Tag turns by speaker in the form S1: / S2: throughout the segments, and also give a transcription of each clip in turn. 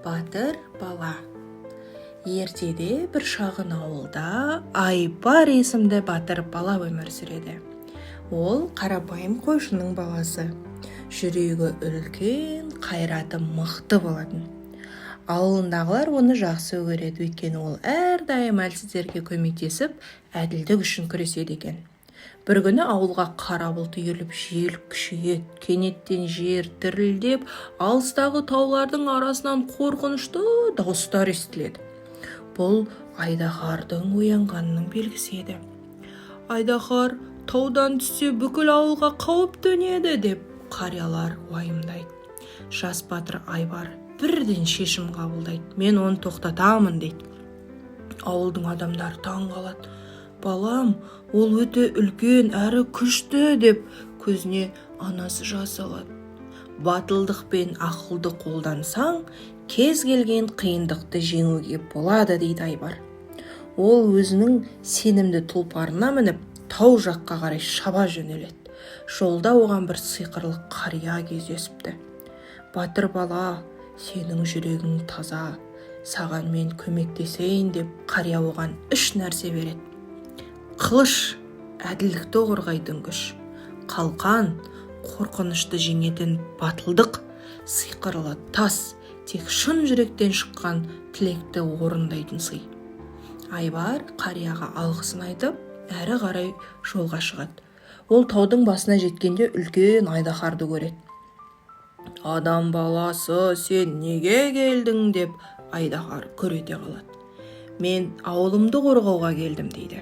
S1: Батыр бала. Ертеде бір шағын ауылда Айбар есімді батыр бала өмір сүреді. Ол қарапайым қойшының баласы. Жүрегі үлкен, қайраты мықты болатын. Ауылындағылар оны жақсы көреді, өйткені ол әрдайым әлсіздерге көмектесіп, әділдік үшін күреседі екен. Бір күні ауылға қара бұлт үйіріліп, жел күшейеді, кенеттен жер дірілдеп, алыстағы таулардың арасынан қорқынышты дауыстар естіледі. Бұл Айдаһардың оянғанының белгісі еді. Айдаһар таудан түссе бүкіл ауылға қауіп төнеді деп қариялар уайымдайды. Жас батыр Айбар бірден шешім қабылдайды. Мен оны тоқтатамын дейді. Ауылдың адамдары таң қалады. Балам, ол өте үлкен әрі күшті деп көзіне анасы жас алады. Батылдық пен ақылды қолдансаң, кез келген қиындықты жеңуге болады дейді Айбар. Ол өзінің сенімді тұлпарына мініп, тау жаққа қарай шаба жөнеледі. Жолда оған бір сиқырлы қария кездесіпті. Батыр бала, сенің жүрегің таза, саған мен көмектесейін деп қария оған 3 нәрсе береді. Қылыш, әділдікті қорғайтын күш. Қалқан, қорқынышты жеңетін батылдық. Сиқырлы тас, тек шын жүректен шыққан тілекті орындайтын сый. Айбар қарияға алғысын айтып, әрі қарай жолға шығады. Ол таудың басына жеткенде үлкен Айдаһарды көреді. Адам баласы, сен неге келдің деп Айдаһар күрете қалады. Мен ауылымды қорғауға келдім дейді.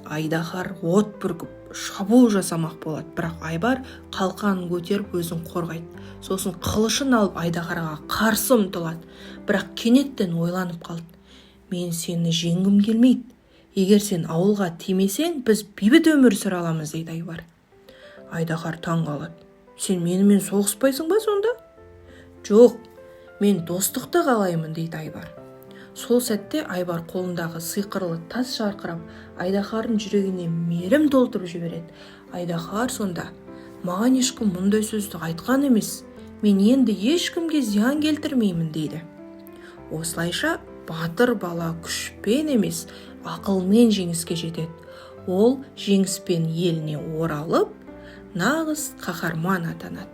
S1: Айдаһар от бүркіп, шабуыл жасамақ болады, бірақ Айбар қалқанын көтеріп өзін қорғайды. Сосын қылышын алып Айдаһарға қарсы ұмтылады, бірақ кенеттен ойланып қалды. Мен сені жеңгім келмейді. Егер сен ауылға тимесең, біз бейбіт өмір сүре аламыз дейді Айбар. Айдаһар таң қалады. Сен менімен соғыспайсың ба сонда? Жоқ, мен достықты қалаймын дейді Айбар. Сол сәтте Айбар қолындағы сиқырлы тас жарқырап, Айдаһардың жүрегіне мейірім толтырып жібереді. Айдаһар сонда: маған ешкім мұндай сөзді айтқан емес. Мен енді ешкімге зиян келтірмеймін дейді. Осылайша батыр бала күшпен емес, ақылмен жеңіске жетеді. Ол жеңіспен еліне оралып, нағыз қаһарман атанады.